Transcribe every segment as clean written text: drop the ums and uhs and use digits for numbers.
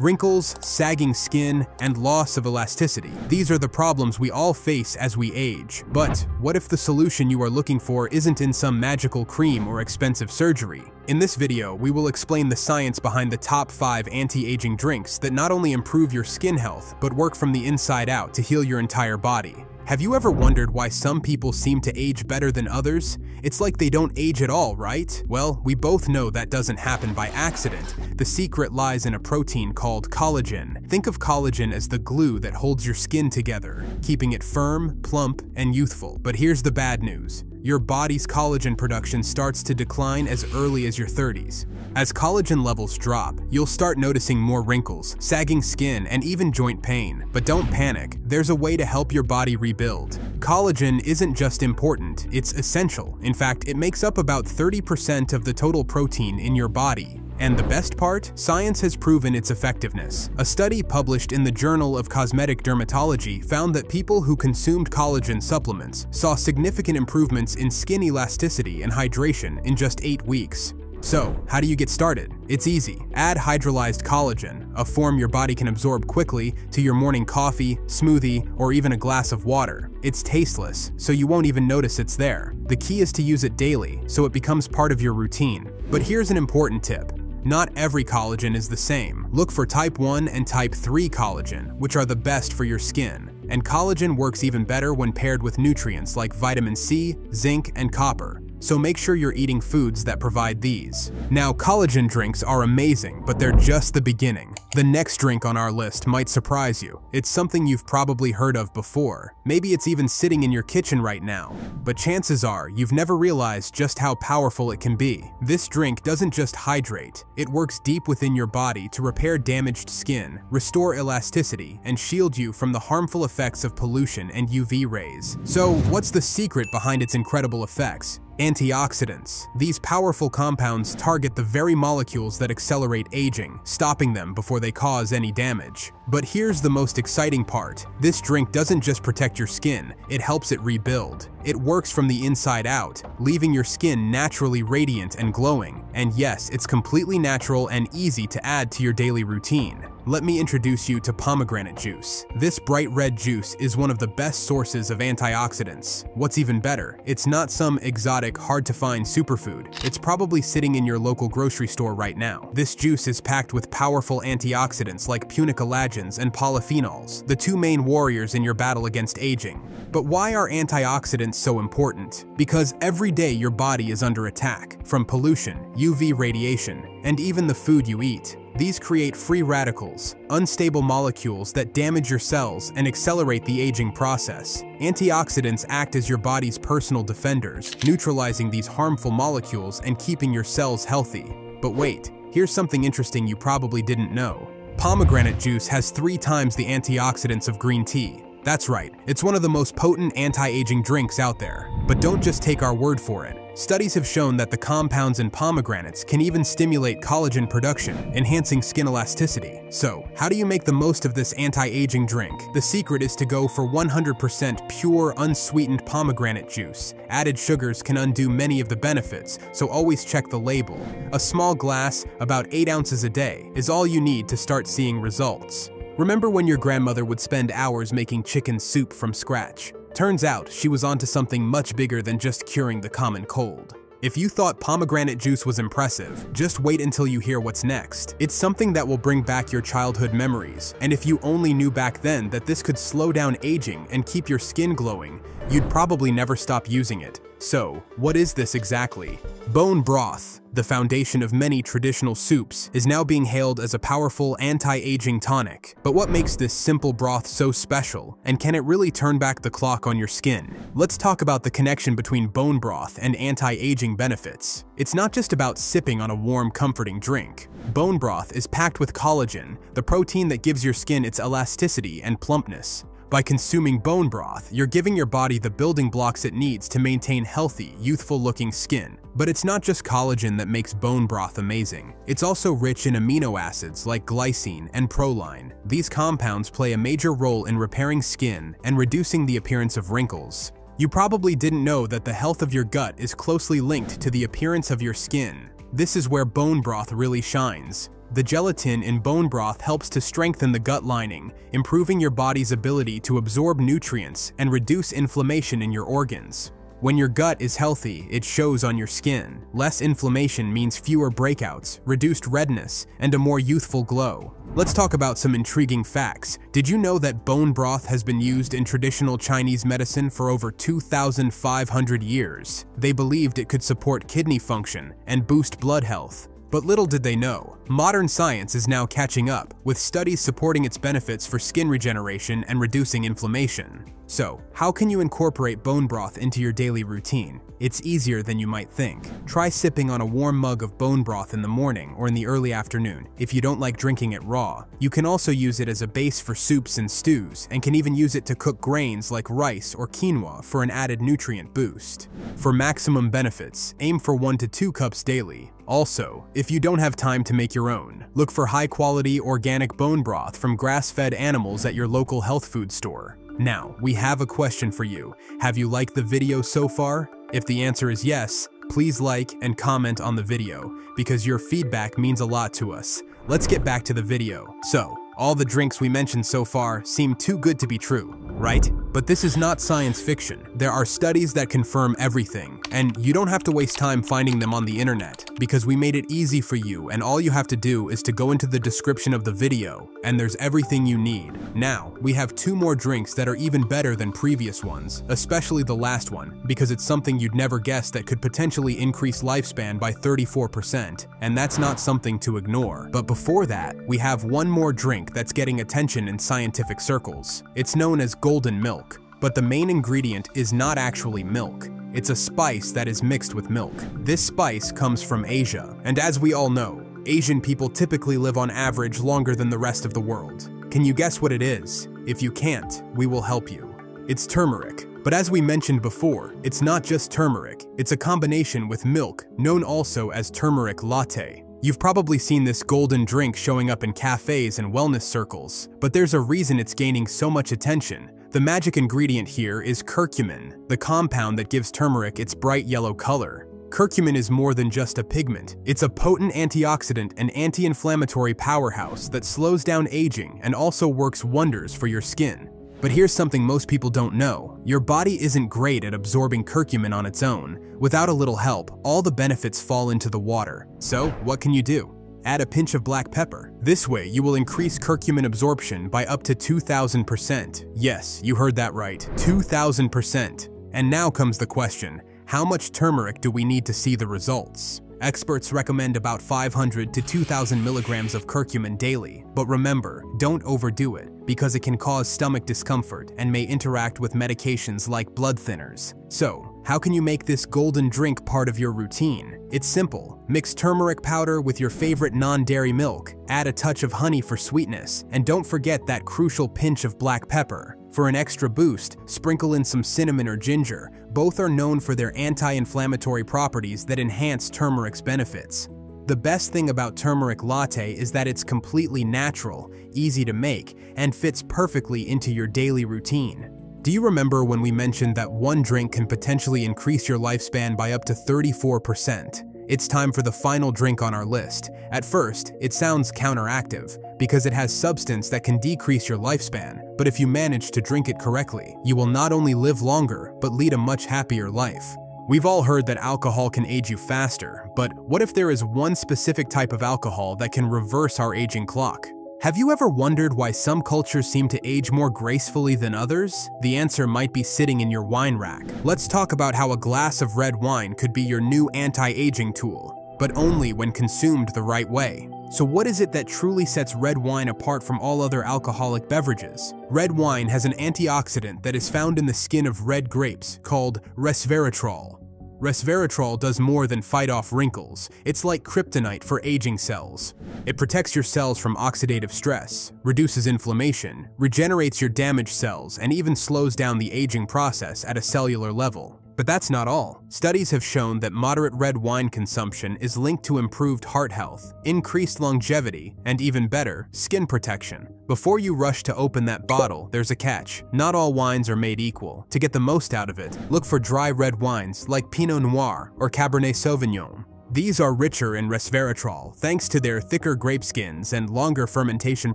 Wrinkles, sagging skin, and loss of elasticity. These are the problems we all face as we age. But what if the solution you are looking for isn't in some magical cream or expensive surgery? In this video, we will explain the science behind the top 5 anti-aging drinks that not only improve your skin health, but work from the inside out to heal your entire body. Have you ever wondered why some people seem to age better than others? It's like they don't age at all, right? Well, we both know that doesn't happen by accident. The secret lies in a protein called collagen. Think of collagen as the glue that holds your skin together, keeping it firm, plump, and youthful. But here's the bad news. Your body's collagen production starts to decline as early as your 30s. As collagen levels drop, you'll start noticing more wrinkles, sagging skin, and even joint pain. But don't panic, there's a way to help your body rebuild. Collagen isn't just important, it's essential. In fact, it makes up about 30% of the total protein in your body. And the best part? Science has proven its effectiveness. A study published in the Journal of Cosmetic Dermatology found that people who consumed collagen supplements saw significant improvements in skin elasticity and hydration in just 8 weeks. So, how do you get started? It's easy. Add hydrolyzed collagen, a form your body can absorb quickly, to your morning coffee, smoothie, or even a glass of water. It's tasteless, so you won't even notice it's there. The key is to use it daily, so it becomes part of your routine. But here's an important tip. Not every collagen is the same. Look for type 1 and type 3 collagen, which are the best for your skin. And collagen works even better when paired with nutrients like vitamin C, zinc, and copper. So make sure you're eating foods that provide these. Now, collagen drinks are amazing, but they're just the beginning. The next drink on our list might surprise you. It's something you've probably heard of before. Maybe it's even sitting in your kitchen right now. But chances are, you've never realized just how powerful it can be. This drink doesn't just hydrate. It works deep within your body to repair damaged skin, restore elasticity, and shield you from the harmful effects of pollution and UV rays. So, what's the secret behind its incredible effects? Antioxidants. These powerful compounds target the very molecules that accelerate aging, stopping them before they cause any damage. But here's the most exciting part. This drink doesn't just protect your skin, it helps it rebuild. It works from the inside out, leaving your skin naturally radiant and glowing. And yes, it's completely natural and easy to add to your daily routine. Let me introduce you to pomegranate juice. This bright red juice is one of the best sources of antioxidants. What's even better, it's not some exotic, hard-to-find superfood. It's probably sitting in your local grocery store right now. This juice is packed with powerful antioxidants like collagens and polyphenols, the two main warriors in your battle against aging. But why are antioxidants so important? Because every day your body is under attack, from pollution, UV radiation, and even the food you eat. These create free radicals, unstable molecules that damage your cells and accelerate the aging process. Antioxidants act as your body's personal defenders, neutralizing these harmful molecules and keeping your cells healthy. But wait, here's something interesting you probably didn't know. Pomegranate juice has 3 times the antioxidants of green tea. That's right, it's one of the most potent anti-aging drinks out there. But don't just take our word for it. Studies have shown that the compounds in pomegranates can even stimulate collagen production, enhancing skin elasticity. So, how do you make the most of this anti-aging drink? The secret is to go for 100% pure, unsweetened pomegranate juice. Added sugars can undo many of the benefits, so always check the label. A small glass, about 8 ounces a day, is all you need to start seeing results. Remember when your grandmother would spend hours making chicken soup from scratch? Turns out, she was onto something much bigger than just curing the common cold. If you thought pomegranate juice was impressive, just wait until you hear what's next. It's something that will bring back your childhood memories, and if you only knew back then that this could slow down aging and keep your skin glowing, you'd probably never stop using it. So, what is this exactly? Bone broth, the foundation of many traditional soups, is now being hailed as a powerful anti-aging tonic. But what makes this simple broth so special, and can it really turn back the clock on your skin? Let's talk about the connection between bone broth and anti-aging benefits. It's not just about sipping on a warm, comforting drink. Bone broth is packed with collagen, the protein that gives your skin its elasticity and plumpness. By consuming bone broth, you're giving your body the building blocks it needs to maintain healthy, youthful-looking skin. But it's not just collagen that makes bone broth amazing. It's also rich in amino acids like glycine and proline. These compounds play a major role in repairing skin and reducing the appearance of wrinkles. You probably didn't know that the health of your gut is closely linked to the appearance of your skin. This is where bone broth really shines. The gelatin in bone broth helps to strengthen the gut lining, improving your body's ability to absorb nutrients and reduce inflammation in your organs. When your gut is healthy, it shows on your skin. Less inflammation means fewer breakouts, reduced redness, and a more youthful glow. Let's talk about some intriguing facts. Did you know that bone broth has been used in traditional Chinese medicine for over 2,500 years? They believed it could support kidney function and boost blood health. But little did they know, modern science is now catching up, with studies supporting its benefits for skin regeneration and reducing inflammation. So, how can you incorporate bone broth into your daily routine? It's easier than you might think. Try sipping on a warm mug of bone broth in the morning or in the early afternoon if you don't like drinking it raw. You can also use it as a base for soups and stews, and can even use it to cook grains like rice or quinoa for an added nutrient boost. For maximum benefits, aim for 1 to 2 cups daily. Also, if you don't have time to make your own, look for high-quality organic bone broth from grass-fed animals at your local health food store. Now, we have a question for you. Have you liked the video so far? If the answer is yes, please like and comment on the video, because your feedback means a lot to us. Let's get back to the video. So, all the drinks we mentioned so far seem too good to be true, right? But this is not science fiction. There are studies that confirm everything, and you don't have to waste time finding them on the internet, because we made it easy for you, and all you have to do is to go into the description of the video, and there's everything you need. Now, we have 2 more drinks that are even better than previous ones, especially the last one, because it's something you'd never guess that could potentially increase lifespan by 34%, and that's not something to ignore. But before that, we have one more drink that's getting attention in scientific circles. It's known as golden milk, but the main ingredient is not actually milk. It's a spice that is mixed with milk. This spice comes from Asia, and as we all know, Asian people typically live on average longer than the rest of the world. Can you guess what it is? If you can't, we will help you. It's turmeric. But as we mentioned before, it's not just turmeric, it's a combination with milk, known also as turmeric latte. You've probably seen this golden drink showing up in cafes and wellness circles, but there's a reason it's gaining so much attention. The magic ingredient here is curcumin, the compound that gives turmeric its bright yellow color. Curcumin is more than just a pigment. It's a potent antioxidant and anti-inflammatory powerhouse that slows down aging and also works wonders for your skin. But here's something most people don't know. Your body isn't great at absorbing curcumin on its own. Without a little help, all the benefits fall into the water. So, what can you do? Add a pinch of black pepper. This way, you will increase curcumin absorption by up to 2,000%. Yes, you heard that right, 2,000%. And now comes the question, how much turmeric do we need to see the results? Experts recommend about 500 to 2,000 milligrams of curcumin daily, but remember, don't overdo it, because it can cause stomach discomfort and may interact with medications like blood thinners. So, how can you make this golden drink part of your routine? It's simple. Mix turmeric powder with your favorite non-dairy milk, add a touch of honey for sweetness, and don't forget that crucial pinch of black pepper. For an extra boost, sprinkle in some cinnamon or ginger. Both are known for their anti-inflammatory properties that enhance turmeric's benefits. The best thing about turmeric latte is that it's completely natural, easy to make, and fits perfectly into your daily routine. Do you remember when we mentioned that one drink can potentially increase your lifespan by up to 34%? It's time for the final drink on our list. At first, it sounds counteractive, because it has substance that can decrease your lifespan, but if you manage to drink it correctly, you will not only live longer, but lead a much happier life. We've all heard that alcohol can age you faster, but what if there is one specific type of alcohol that can reverse our aging clock? Have you ever wondered why some cultures seem to age more gracefully than others? The answer might be sitting in your wine rack. Let's talk about how a glass of red wine could be your new anti-aging tool, but only when consumed the right way. So what is it that truly sets red wine apart from all other alcoholic beverages? Red wine has an antioxidant that is found in the skin of red grapes called resveratrol. Resveratrol does more than fight off wrinkles. It's like kryptonite for aging cells. It protects your cells from oxidative stress, reduces inflammation, regenerates your damaged cells, and even slows down the aging process at a cellular level. But that's not all. Studies have shown that moderate red wine consumption is linked to improved heart health, increased longevity, and even better, skin protection. Before you rush to open that bottle, there's a catch. Not all wines are made equal. To get the most out of it, look for dry red wines like Pinot Noir or Cabernet Sauvignon. These are richer in resveratrol thanks to their thicker grape skins and longer fermentation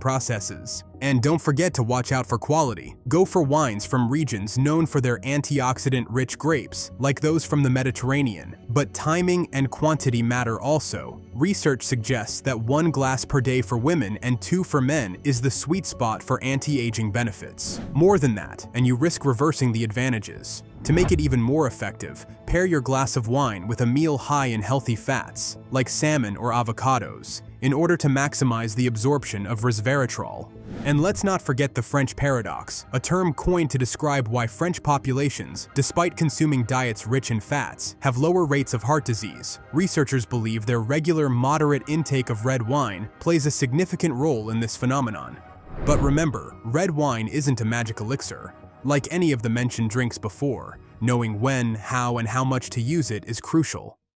processes. And don't forget to watch out for quality. Go for wines from regions known for their antioxidant-rich grapes, like those from the Mediterranean. But timing and quantity matter also. Research suggests that 1 glass per day for women and 2 for men is the sweet spot for anti-aging benefits. More than that, and you risk reversing the advantages. To make it even more effective, pair your glass of wine with a meal high in healthy fats, like salmon or avocados, in order to maximize the absorption of resveratrol. And let's not forget the French paradox, a term coined to describe why French populations, despite consuming diets rich in fats, have lower rates of heart disease. Researchers believe their regular moderate intake of red wine plays a significant role in this phenomenon. But remember, red wine isn't a magic elixir. Like any of the mentioned drinks before, knowing when, how, and how much to use it is crucial.